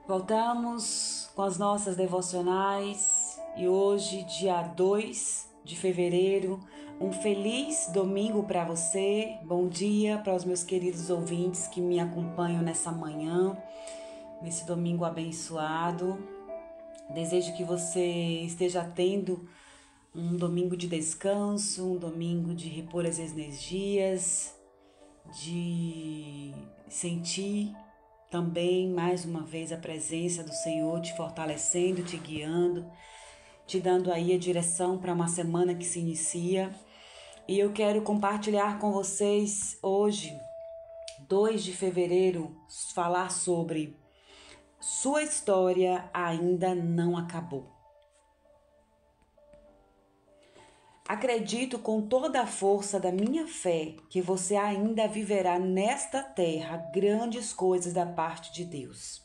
Voltamos com as nossas devocionais e hoje, dia 2 de fevereiro, um feliz domingo para você. Bom dia para os meus queridos ouvintes que me acompanham nessa manhã, nesse domingo abençoado. Desejo que você esteja tendo um domingo de descanso, um domingo de repor as energias, de sentir também mais uma vez a presença do Senhor te fortalecendo, te guiando, te dando aí a direção para uma semana que se inicia. E eu quero compartilhar com vocês hoje, 2 de fevereiro, falar sobre sua história ainda não acabou. Acredito com toda a força da minha fé que você ainda viverá nesta terra grandes coisas da parte de Deus.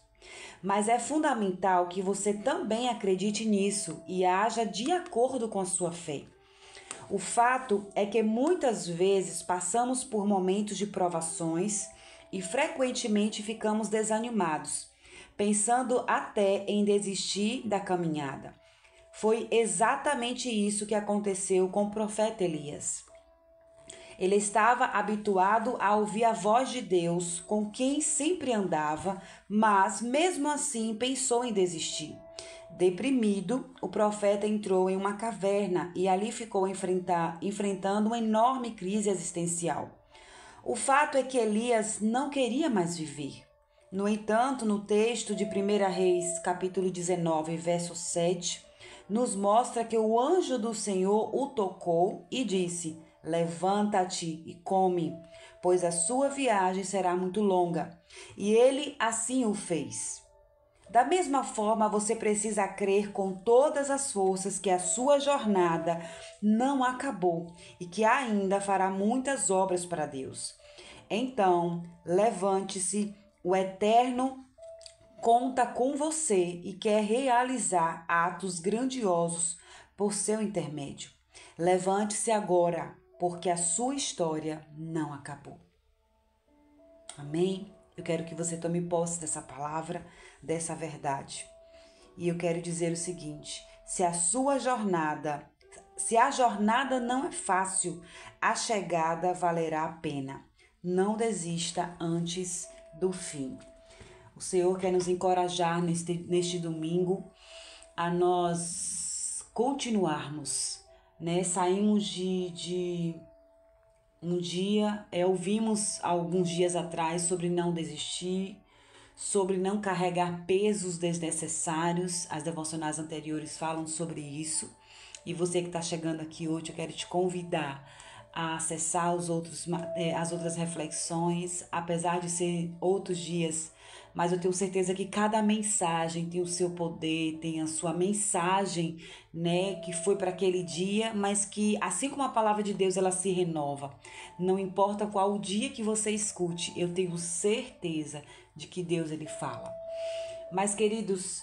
Mas é fundamental que você também acredite nisso e haja de acordo com a sua fé. O fato é que muitas vezes passamos por momentos de provações e frequentemente ficamos desanimados, pensando até em desistir da caminhada. Foi exatamente isso que aconteceu com o profeta Elias. Ele estava habituado a ouvir a voz de Deus, com quem sempre andava, mas mesmo assim pensou em desistir. Deprimido, o profeta entrou em uma caverna e ali ficou enfrentando uma enorme crise existencial. O fato é que Elias não queria mais viver. No entanto, no texto de 1 Reis, capítulo 19, verso 7, nos mostra que o anjo do Senhor o tocou e disse: levanta-te e come, pois a sua viagem será muito longa. E ele assim o fez. Da mesma forma, você precisa crer com todas as forças que a sua jornada não acabou e que ainda fará muitas obras para Deus. Então, levante-se, o Eterno conta com você e quer realizar atos grandiosos por seu intermédio. Levante-se agora, porque a sua história não acabou. Amém? Eu quero que você tome posse dessa palavra, dessa verdade. E eu quero dizer o seguinte: se a jornada não é fácil, a chegada valerá a pena. Não desista antes do fim. O Senhor quer nos encorajar neste domingo a nós continuarmos, né? Saímos de um dia, ouvimos alguns dias atrás sobre não desistir, sobre não carregar pesos desnecessários. As devocionais anteriores falam sobre isso. E você que está chegando aqui hoje, eu quero te convidar a acessar as outras reflexões, apesar de ser outros dias, mas eu tenho certeza que cada mensagem tem o seu poder, tem a sua mensagem, né, que foi para aquele dia, mas que assim como a palavra de Deus, ela se renova. Não importa qual o dia que você escute, eu tenho certeza de que Deus ele fala. Mas queridos,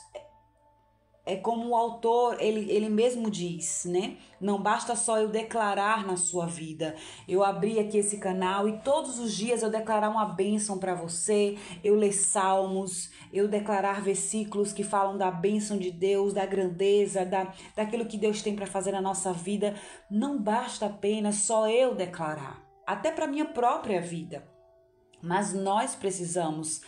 é como o autor, ele mesmo diz, né? Não basta só eu declarar na sua vida. Eu abrir aqui esse canal e todos os dias eu declarar uma bênção para você, eu ler salmos, eu declarar versículos que falam da bênção de Deus, da grandeza, daquilo que Deus tem para fazer na nossa vida. Não basta apenas só eu declarar, até para minha própria vida. Mas nós precisamos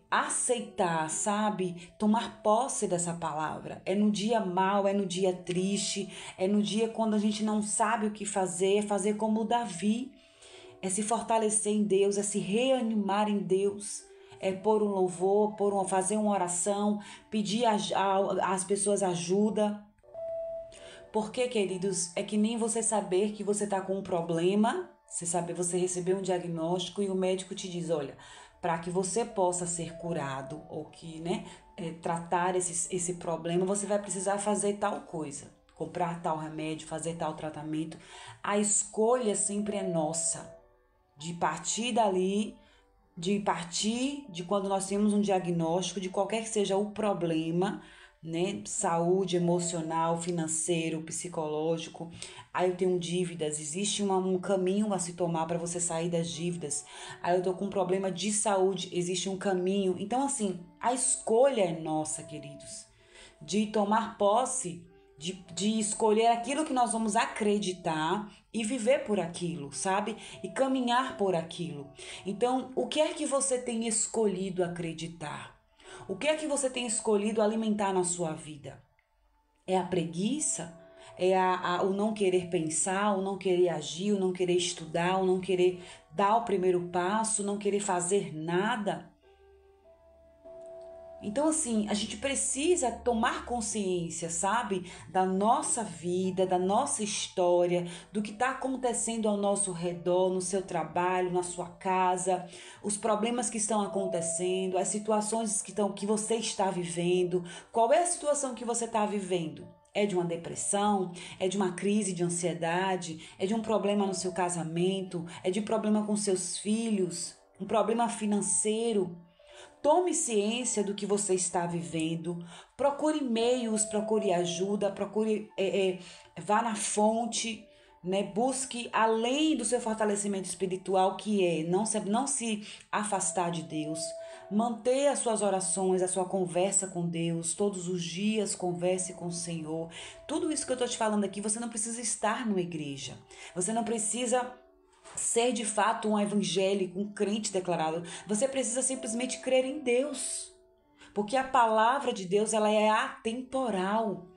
aceitar, sabe? Tomar posse dessa palavra. É no dia mau, é no dia triste, é no dia quando a gente não sabe o que fazer, fazer como Davi. É se fortalecer em Deus, é se reanimar em Deus. É pôr um louvor, fazer uma oração, pedir às pessoas ajuda. Porque, queridos, é que nem você saber que você está com um problema, você recebeu um diagnóstico e o médico te diz, olha, para que você possa ser curado ou que, né, tratar esse problema, você vai precisar fazer tal coisa, comprar tal remédio, fazer tal tratamento. A escolha sempre é nossa, de partir dali, de quando nós temos um diagnóstico, de qualquer que seja o problema, né? Saúde emocional, financeiro, psicológico. Aí eu tenho dívidas, existe um caminho a se tomar para você sair das dívidas. Aí eu tô com um problema de saúde, existe um caminho. Então, assim, a escolha é nossa, queridos, de tomar posse, de escolher aquilo que nós vamos acreditar e viver por aquilo, sabe? E caminhar por aquilo. Então, o que é que você tem escolhido acreditar? O que é que você tem escolhido alimentar na sua vida? É a preguiça? É o não querer pensar, o não querer agir, o não querer estudar, o não querer dar o primeiro passo, não querer fazer nada? Então, assim, a gente precisa tomar consciência, sabe? Da nossa vida, da nossa história, do que está acontecendo ao nosso redor, no seu trabalho, na sua casa, os problemas que estão acontecendo, as situações que você está vivendo. Qual é a situação que você está vivendo? É de uma depressão? É de uma crise de ansiedade? É de um problema no seu casamento? É de problema com seus filhos? Um problema financeiro? Tome ciência do que você está vivendo, procure meios, procure ajuda, vá na fonte, né? Busque além do seu fortalecimento espiritual, que é não se afastar de Deus, manter as suas orações, a sua conversa com Deus, todos os dias converse com o Senhor. Tudo isso que eu estou te falando aqui, você não precisa estar numa igreja, você não precisa ser de fato um evangélico, um crente declarado. Você precisa simplesmente crer em Deus. Porque a palavra de Deus, ela é atemporal.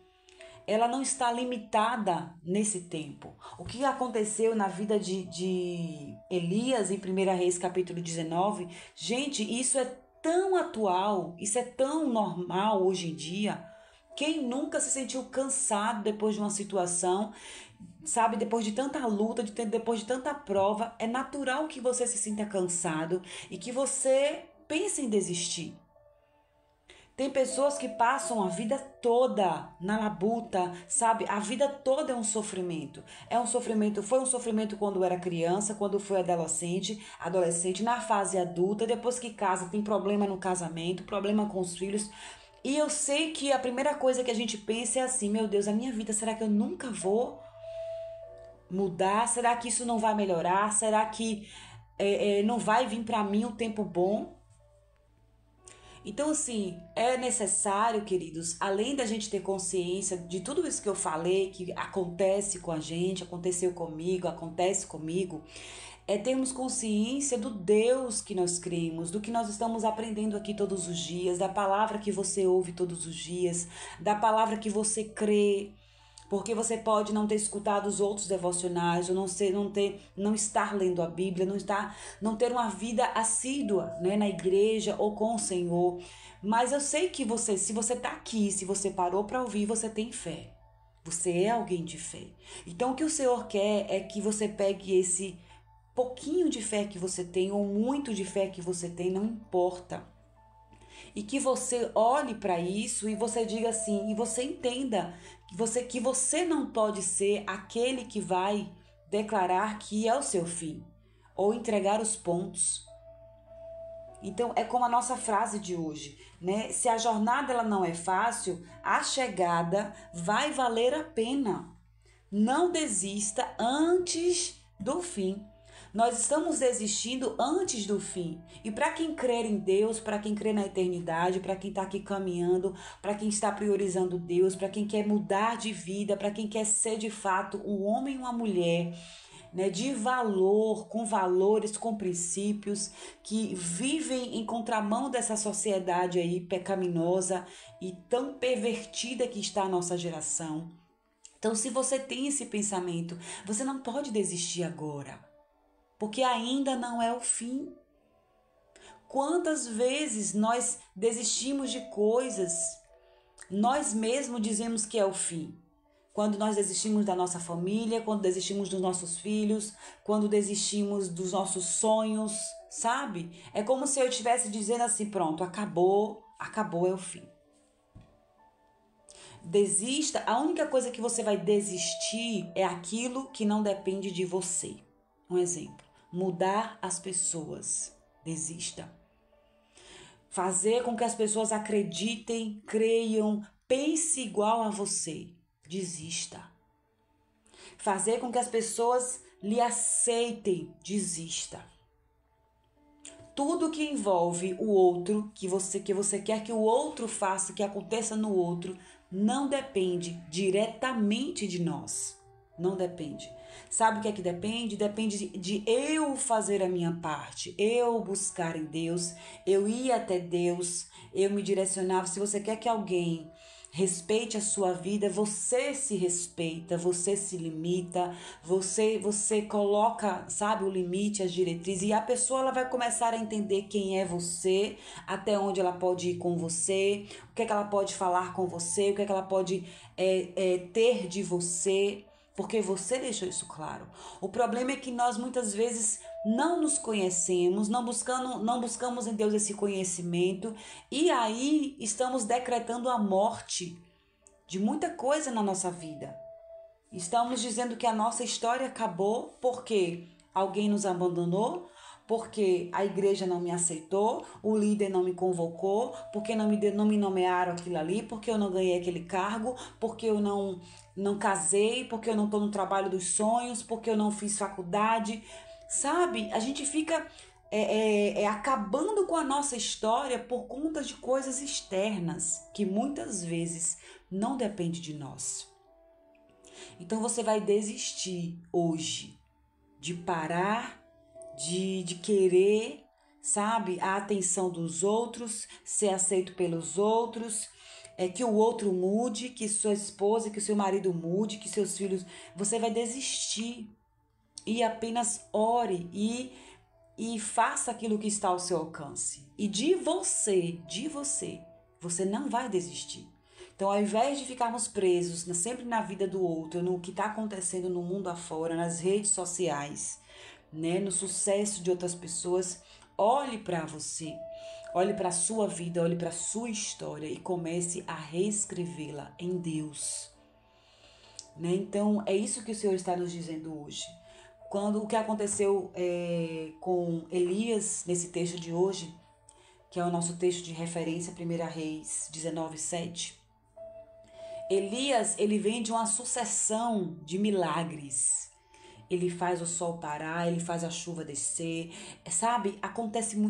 Ela não está limitada nesse tempo. O que aconteceu na vida de Elias em 1 Reis capítulo 19, gente, isso é tão atual, isso é tão normal hoje em dia. Quem nunca se sentiu cansado depois de uma situação, sabe, depois de tanta luta, depois de tanta prova, é natural que você se sinta cansado e que você pense em desistir. Tem pessoas que passam a vida toda na labuta, sabe? A vida toda é um sofrimento. Foi um sofrimento quando era criança, quando foi adolescente, na fase adulta, depois que casa, tem problema no casamento, problema com os filhos. E eu sei que a primeira coisa que a gente pensa é assim: meu Deus, a minha vida, será que eu nunca vou mudar? Será que isso não vai melhorar? Será que não vai vir para mim um tempo bom? Então, assim, é necessário, queridos, além da gente ter consciência de tudo isso que eu falei, que acontece com a gente, aconteceu comigo, acontece comigo, termos consciência do Deus que nós cremos, do que nós estamos aprendendo aqui todos os dias, da palavra que você ouve todos os dias, da palavra que você crê. Porque você pode não ter escutado os outros devocionais, ou não estar lendo a Bíblia, não ter uma vida assídua, né, na igreja ou com o Senhor. Mas eu sei que se você está aqui, se você parou para ouvir, você tem fé. Você é alguém de fé. Então o que o Senhor quer é que você pegue esse pouquinho de fé que você tem, ou muito de fé que você tem, não importa. E que você olhe para isso e você diga assim, e você entenda que você não pode ser aquele que vai declarar que é o seu fim ou entregar os pontos. Então é como a nossa frase de hoje, né? Se a jornada ela não é fácil, a chegada vai valer a pena. Não desista antes do fim. Nós estamos desistindo antes do fim. E para quem crer em Deus, para quem crê na eternidade, para quem está aqui caminhando, para quem está priorizando Deus, para quem quer mudar de vida, para quem quer ser de fato um homem e uma mulher, né, de valor, com valores, com princípios, que vivem em contramão dessa sociedade aí pecaminosa e tão pervertida que está a nossa geração. Então, se você tem esse pensamento, você não pode desistir agora, porque ainda não é o fim. Quantas vezes nós desistimos de coisas, nós mesmos dizemos que é o fim. Quando nós desistimos da nossa família, quando desistimos dos nossos filhos, quando desistimos dos nossos sonhos, sabe? É como se eu estivesse dizendo assim, pronto, acabou é o fim. Desista, a única coisa que você vai desistir é aquilo que não depende de você. Um exemplo, mudar as pessoas. Desista. Fazer com que as pessoas acreditem, creiam, pense igual a você, desista. Fazer com que as pessoas lhe aceitem, desista. Tudo que envolve o outro, que você quer que o outro faça, que aconteça no outro, não depende diretamente de nós. Não depende. Sabe o que é que depende? Depende de eu fazer a minha parte, eu buscar em Deus, eu ir até Deus, eu me direcionar. Se você quer que alguém respeite a sua vida, você se respeita, você se limita, você coloca, sabe, o limite, as diretrizes, e a pessoa ela vai começar a entender quem é você, até onde ela pode ir com você, o que é que ela pode falar com você, o que é que ela pode ter de você, porque você deixou isso claro. O problema é que nós muitas vezes não nos conhecemos, não buscamos em Deus esse conhecimento, e aí estamos decretando a morte de muita coisa na nossa vida. Estamos dizendo que a nossa história acabou porque alguém nos abandonou, porque a igreja não me aceitou, o líder não me convocou, porque não me nomearam aquilo ali, porque eu não ganhei aquele cargo, porque eu não casei, porque eu não estou no trabalho dos sonhos, porque eu não fiz faculdade. Sabe? A gente fica acabando com a nossa história por conta de coisas externas que muitas vezes não depende de nós. Então você vai desistir hoje de parar de querer, sabe, a atenção dos outros, ser aceito pelos outros, que o outro mude, que sua esposa, que seu marido mude, que seus filhos. Você vai desistir e apenas ore e faça aquilo que está ao seu alcance. E você não vai desistir. Então, ao invés de ficarmos presos sempre na vida do outro, no que está acontecendo no mundo afora, nas redes sociais, né, no sucesso de outras pessoas, olhe para você, olhe para a sua vida, olhe para a sua história e comece a reescrevê-la em Deus. Né? Então, é isso que o Senhor está nos dizendo hoje. Quando o que aconteceu com Elias nesse texto de hoje, que é o nosso texto de referência, 1 Reis 19:7, Elias, ele vem de uma sucessão de milagres. Ele faz o sol parar, ele faz a chuva descer, sabe?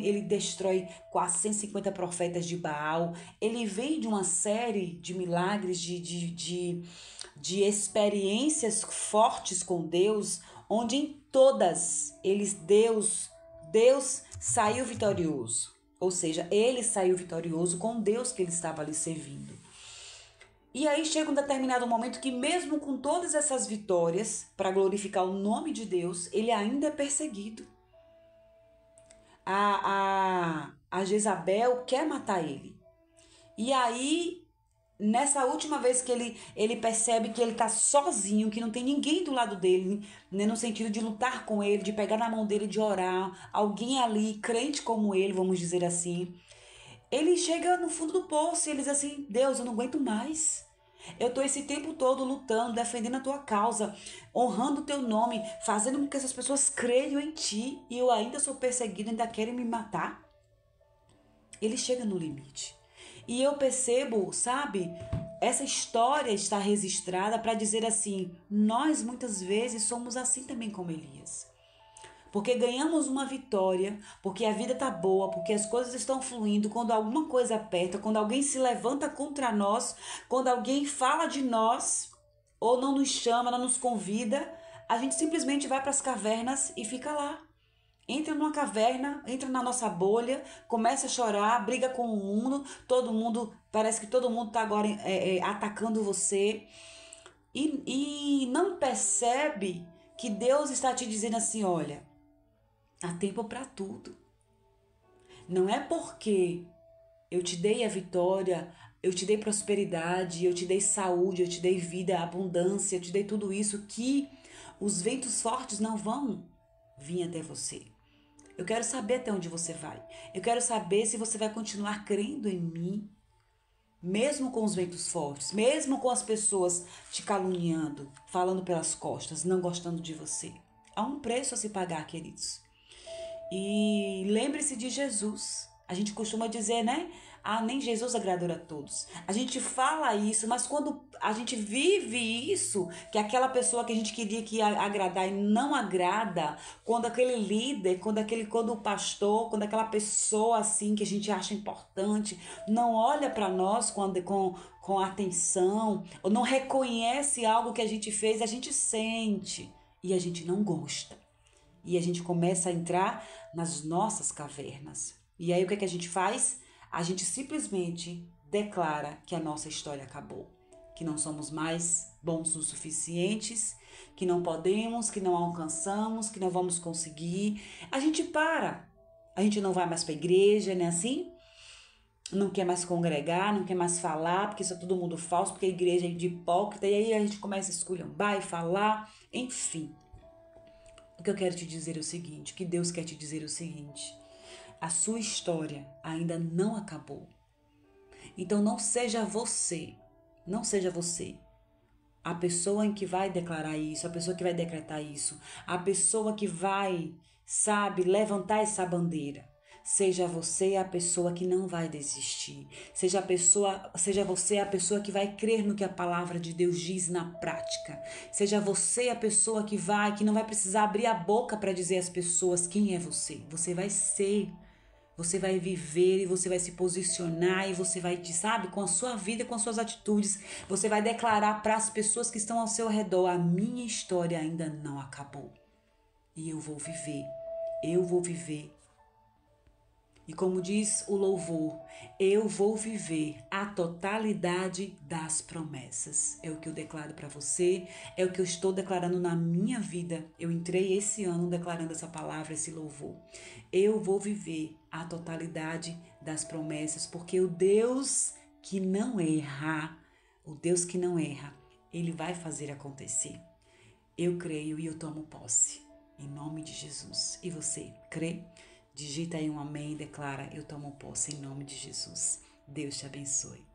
Ele destrói quase 150 profetas de Baal. Ele vem de uma série de milagres, de experiências fortes com Deus, onde em todas Deus saiu vitorioso. Ou seja, ele saiu vitorioso com Deus que ele estava ali servindo. E aí chega um determinado momento que mesmo com todas essas vitórias, para glorificar o nome de Deus, ele ainda é perseguido. A Jezabel quer matar ele. E aí, nessa última vez que ele percebe que ele está sozinho, que não tem ninguém do lado dele, né, no sentido de lutar com ele, de pegar na mão dele, de orar, alguém ali, crente como ele, vamos dizer assim, ele chega no fundo do poço e ele diz assim: Deus, eu não aguento mais. Eu estou esse tempo todo lutando, defendendo a tua causa, honrando o teu nome, fazendo com que essas pessoas creiam em ti, e eu ainda sou perseguido, ainda querem me matar. Ele chega no limite. E eu percebo, sabe, essa história está registrada para dizer assim: nós muitas vezes somos assim também como Elias. Porque ganhamos uma vitória, porque a vida tá boa, porque as coisas estão fluindo, quando alguma coisa aperta, quando alguém se levanta contra nós, quando alguém fala de nós, ou não nos chama, não nos convida, a gente simplesmente vai para as cavernas e fica lá. Entra numa caverna, entra na nossa bolha, começa a chorar, briga com o mundo, parece que todo mundo tá agora atacando você, e não percebe que Deus está te dizendo assim: olha, há tempo para tudo. Não é porque eu te dei a vitória, eu te dei prosperidade, eu te dei saúde, eu te dei vida, abundância, eu te dei tudo isso, que os ventos fortes não vão vir até você. Eu quero saber até onde você vai. Eu quero saber se você vai continuar crendo em mim, mesmo com os ventos fortes, mesmo com as pessoas te caluniando, falando pelas costas, não gostando de você. Há um preço a se pagar, queridos. E lembre-se de Jesus. A gente costuma dizer, né? Ah, nem Jesus agradou a todos. A gente fala isso, mas quando a gente vive isso, que aquela pessoa que a gente queria que ia agradar e não agrada, quando aquele líder, quando o pastor, quando aquela pessoa assim que a gente acha importante, não olha para nós com atenção, ou não reconhece algo que a gente fez, a gente sente e a gente não gosta. E a gente começa a entrar nas nossas cavernas. E aí o que é que a gente faz? A gente simplesmente declara que a nossa história acabou, que não somos mais bons o suficientes, que não podemos, que não alcançamos, que não vamos conseguir. A gente para. A gente não vai mais para a igreja, né assim? Não quer mais congregar, não quer mais falar, porque isso é todo mundo falso, porque a igreja é de hipócrita. E aí a gente começa a esculhambar e falar, enfim. O que eu quero te dizer é o seguinte, o que Deus quer te dizer é o seguinte: a sua história ainda não acabou. Então não seja você a pessoa em que vai declarar isso, a pessoa que vai decretar isso, a pessoa que vai, sabe, levantar essa bandeira. Seja você a pessoa que não vai desistir. Seja você a pessoa que vai crer no que a palavra de Deus diz na prática. Seja você a pessoa que não vai precisar abrir a boca para dizer às pessoas quem é você. Você vai ser. Você vai viver e você vai se posicionar e você vai, sabe, com a sua vida, com as suas atitudes, você vai declarar para as pessoas que estão ao seu redor: a minha história ainda não acabou. E eu vou viver. Eu vou viver. E como diz o louvor, eu vou viver a totalidade das promessas. É o que eu declaro para você, é o que eu estou declarando na minha vida. Eu entrei esse ano declarando essa palavra, esse louvor. Eu vou viver a totalidade das promessas, porque o Deus que não erra, Ele vai fazer acontecer. Eu creio e eu tomo posse, em nome de Jesus. E você, crê? Digita aí um amém e declara: eu tomo posse em nome de Jesus. Deus te abençoe.